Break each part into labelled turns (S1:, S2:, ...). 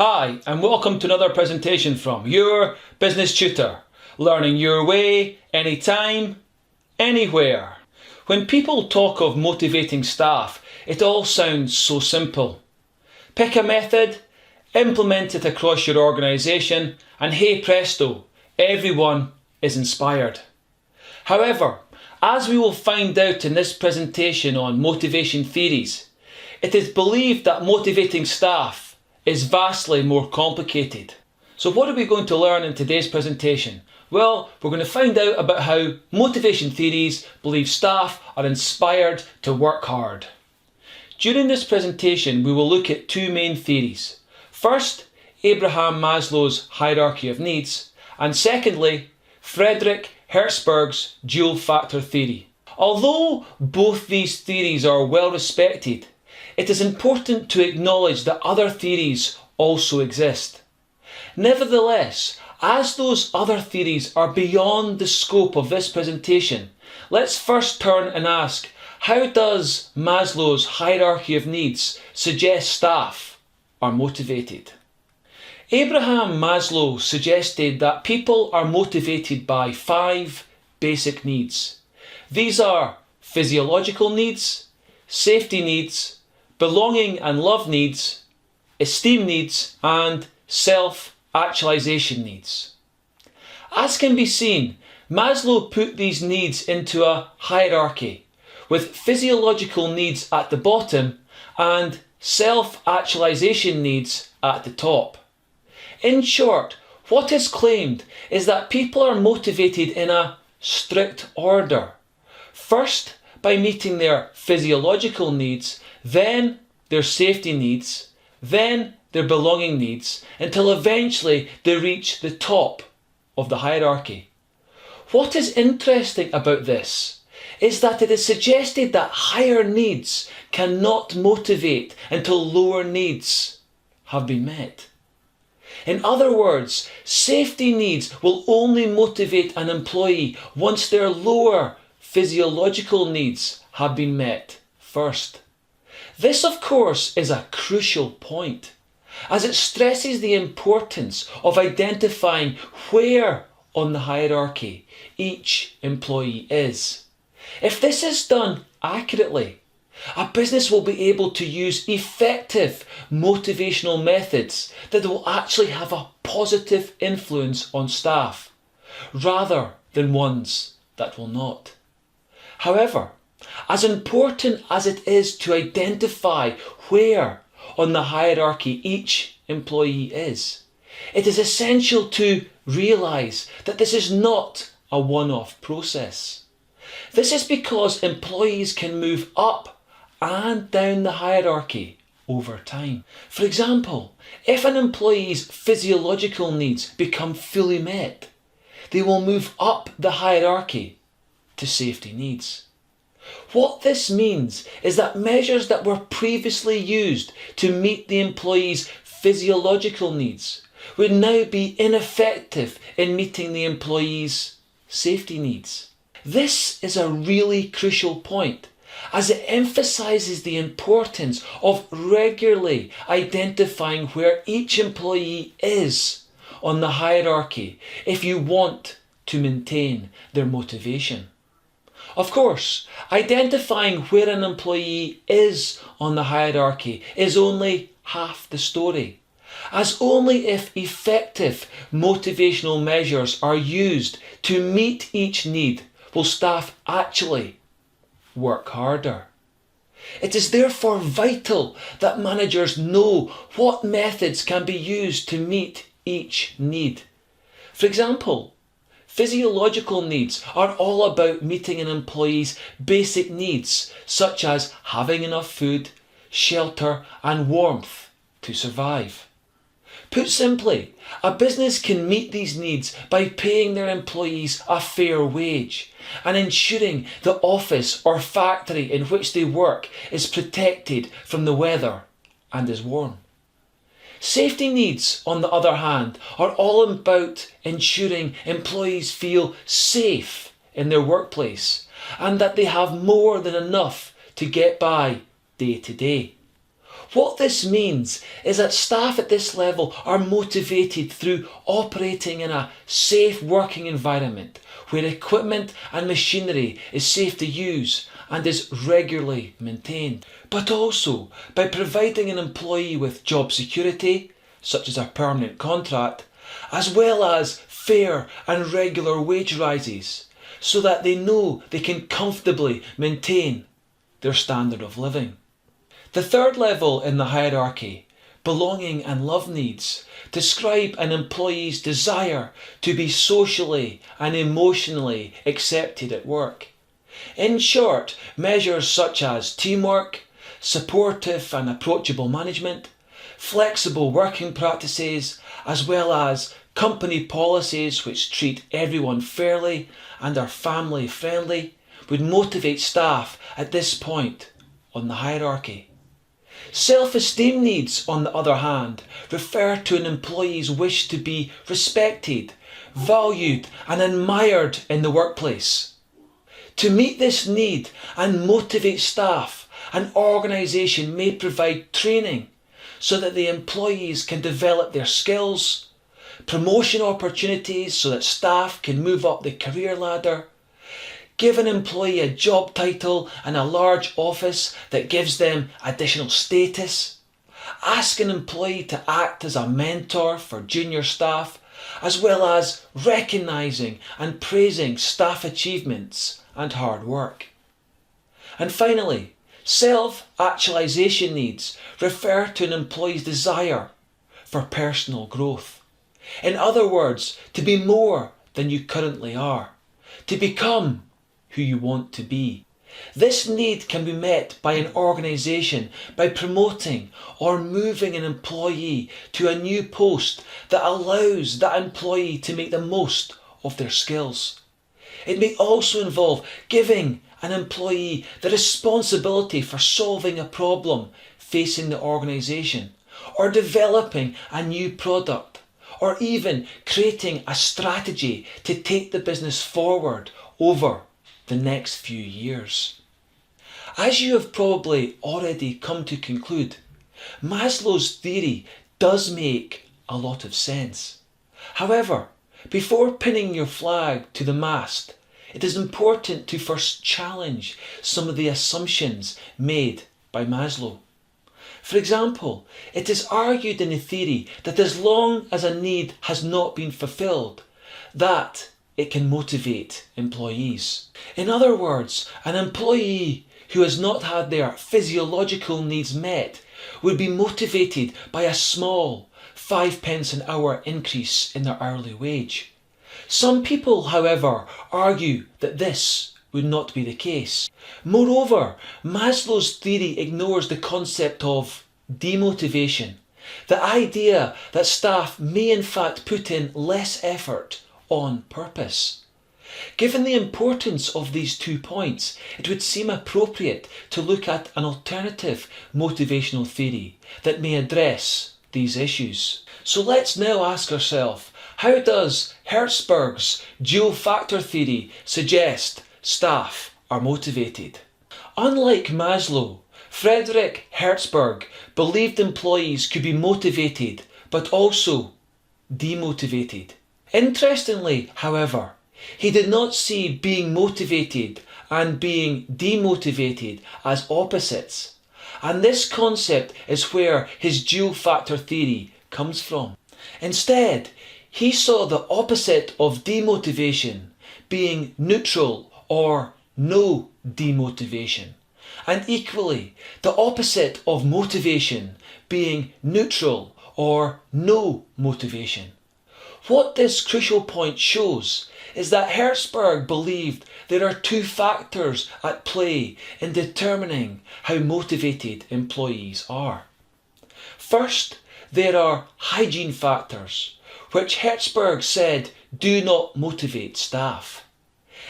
S1: Hi, and welcome to another presentation from your business tutor, learning your way, anytime, anywhere. When people talk of motivating staff, it all sounds so simple. Pick a method, implement it across your organisation, and hey presto, everyone is inspired. However, as we will find out in this presentation on motivation theories, it is believed that motivating staff is vastly more complicated. So what are we going to learn in today's presentation? Well, we're going to find out about how motivation theories believe staff are inspired to work hard. During this presentation, we will look at two main theories. First, Abraham Maslow's hierarchy of needs, and secondly, Friedrich Hertzberg's dual factor theory. Although both these theories are well respected, it is important to acknowledge that other theories also exist. Nevertheless, as those other theories are beyond the scope of this presentation, let's first turn and ask, how does Maslow's hierarchy of needs suggest staff are motivated? Abraham Maslow suggested that people are motivated by 5 basic needs. These are physiological needs, safety needs, belonging and love needs, esteem needs, and self-actualization needs. As can be seen, Maslow put these needs into a hierarchy, with physiological needs at the bottom and self-actualization needs at the top. In short, what is claimed is that people are motivated in a strict order. First, by meeting their physiological needs, then their safety needs, then their belonging needs, until eventually they reach the top of the hierarchy. What is interesting about this is that it is suggested that higher needs cannot motivate until lower needs have been met. In other words, safety needs will only motivate an employee once their lower physiological needs have been met first. This, of course, is a crucial point, as it stresses the importance of identifying where on the hierarchy each employee is. If this is done accurately, a business will be able to use effective motivational methods that will actually have a positive influence on staff, rather than ones that will not. However, as important as it is to identify where on the hierarchy each employee is, it is essential to realise that this is not a one-off process. This is because employees can move up and down the hierarchy over time. For example, if an employee's physiological needs become fully met, they will move up the hierarchy to safety needs. What this means is that measures that were previously used to meet the employee's physiological needs would now be ineffective in meeting the employee's safety needs. This is a really crucial point, as it emphasises the importance of regularly identifying where each employee is on the hierarchy if you want to maintain their motivation. Of course, identifying where an employee is on the hierarchy is only half the story, as only if effective motivational measures are used to meet each need will staff actually work harder. It is therefore vital that managers know what methods can be used to meet each need. For example, physiological needs are all about meeting an employee's basic needs, such as having enough food, shelter, and warmth to survive. Put simply, a business can meet these needs by paying their employees a fair wage and ensuring the office or factory in which they work is protected from the weather and is warm. Safety needs, on the other hand, are all about ensuring employees feel safe in their workplace and that they have more than enough to get by day to day. What this means is that staff at this level are motivated through operating in a safe working environment where equipment and machinery is safe to use and is regularly maintained, but also by providing an employee with job security, such as a permanent contract, as well as fair and regular wage rises, so that they know they can comfortably maintain their standard of living. The third level in the hierarchy, belonging and love needs, describe an employee's desire to be socially and emotionally accepted at work. In short, measures such as teamwork, supportive and approachable management, flexible working practices, as well as company policies which treat everyone fairly and are family friendly, would motivate staff at this point on the hierarchy. Self-esteem needs, on the other hand, refer to an employee's wish to be respected, valued and admired in the workplace. To meet this need and motivate staff, an organisation may provide training so that the employees can develop their skills, promotion opportunities so that staff can move up the career ladder, give an employee a job title and a large office that gives them additional status, ask an employee to act as a mentor for junior staff, as well as recognising and praising staff achievements and hard work. And finally, self-actualisation needs refer to an employee's desire for personal growth. In other words, to be more than you currently are, to become who you want to be. This need can be met by an organisation by promoting or moving an employee to a new post that allows that employee to make the most of their skills. It may also involve giving an employee the responsibility for solving a problem facing the organisation, or developing a new product, or even creating a strategy to take the business forward over the next few years. As you have probably already come to conclude, Maslow's theory does make a lot of sense. However, before pinning your flag to the mast, it is important to first challenge some of the assumptions made by Maslow. For example, it is argued in the theory that as long as a need has not been fulfilled, that it can motivate employees. In other words, an employee who has not had their physiological needs met would be motivated by a small 5p an hour increase in their hourly wage. Some people, however, argue that this would not be the case. Moreover, Maslow's theory ignores the concept of demotivation, the idea that staff may in fact put in less effort on purpose. Given the importance of these 2 points, it would seem appropriate to look at an alternative motivational theory that may address these issues. So let's now ask ourselves, how does Hertzberg's dual factor theory suggest staff are motivated? Unlike Maslow, Friedrich Hertzberg believed employees could be motivated but also demotivated. Interestingly, however, he did not see being motivated and being demotivated as opposites, and this concept is where his dual factor theory comes from. Instead, he saw the opposite of demotivation being neutral or no demotivation, and equally the opposite of motivation being neutral or no motivation. What this crucial point shows is that Hertzberg believed there are 2 factors at play in determining how motivated employees are. First, there are hygiene factors, which Hertzberg said do not motivate staff.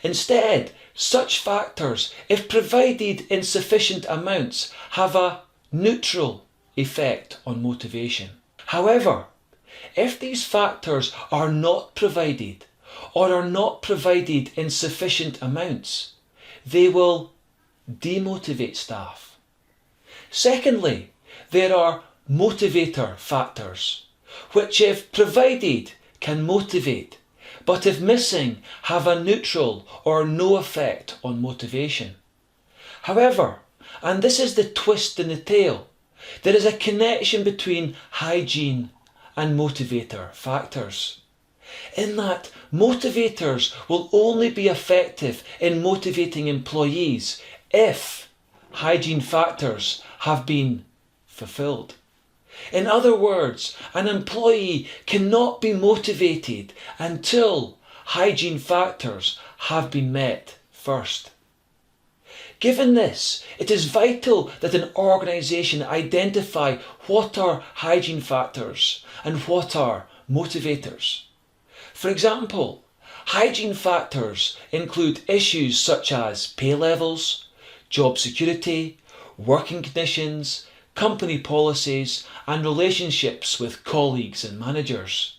S1: Instead, such factors, if provided in sufficient amounts, have a neutral effect on motivation. However, if these factors are not provided or are not provided in sufficient amounts, they will demotivate staff. Secondly, there are motivator factors, which if provided can motivate, but if missing have a neutral or no effect on motivation. However, and this is the twist in the tale, there is a connection between hygiene and motivator factors, in that motivators will only be effective in motivating employees if hygiene factors have been fulfilled. In other words, an employee cannot be motivated until hygiene factors have been met first. Given this, it is vital that an organisation identify what are hygiene factors and what are motivators. For example, hygiene factors include issues such as pay levels, job security, working conditions, company policies, and relationships with colleagues and managers.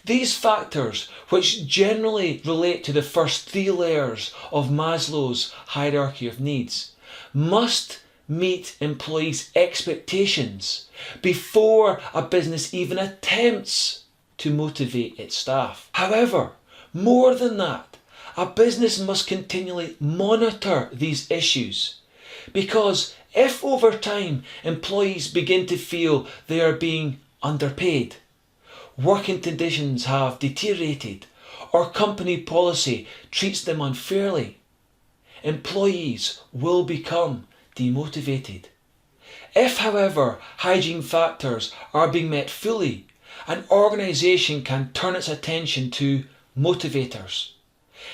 S1: These factors, which generally relate to the first three layers of Maslow's hierarchy of needs, must meet employees' expectations before a business even attempts to motivate its staff. However, more than that, a business must continually monitor these issues, because if over time employees begin to feel they are being underpaid, working conditions have deteriorated, or company policy treats them unfairly, employees will become demotivated. If, however, hygiene factors are being met fully, an organisation can turn its attention to motivators.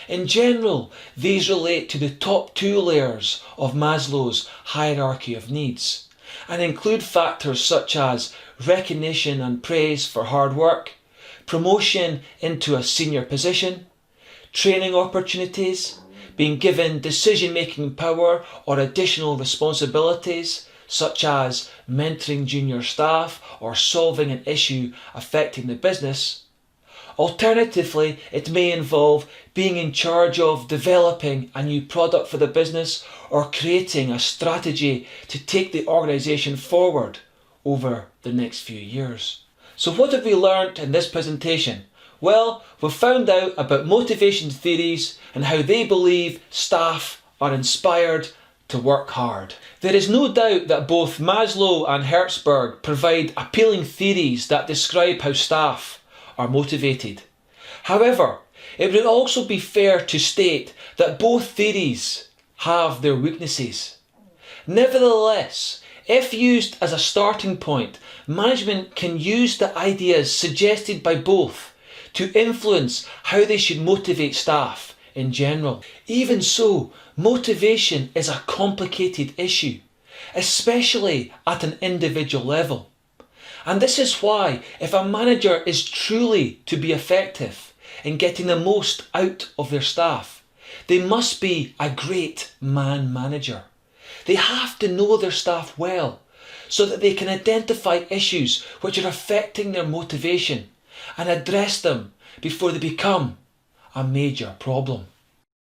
S1: In general, these relate to the top two layers of Maslow's hierarchy of needs, and include factors such as recognition and praise for hard work, promotion into a senior position, training opportunities, being given decision-making power or additional responsibilities such as mentoring junior staff or solving an issue affecting the business. Alternatively, it may involve being in charge of developing a new product for the business or creating a strategy to take the organisation forward over the next few years. So what have we learnt in this presentation? Well, we've found out about motivation theories and how they believe staff are inspired to work hard. There is no doubt that both Maslow and Hertzberg provide appealing theories that describe how staff are motivated. However, it would also be fair to state that both theories have their weaknesses. Nevertheless, if used as a starting point, management can use the ideas suggested by both to influence how they should motivate staff in general. Even so, motivation is a complicated issue, especially at an individual level. And this is why, if a manager is truly to be effective in getting the most out of their staff, they must be a great man-manager. They have to know their staff well, so that they can identify issues which are affecting their motivation and address them before they become a major problem.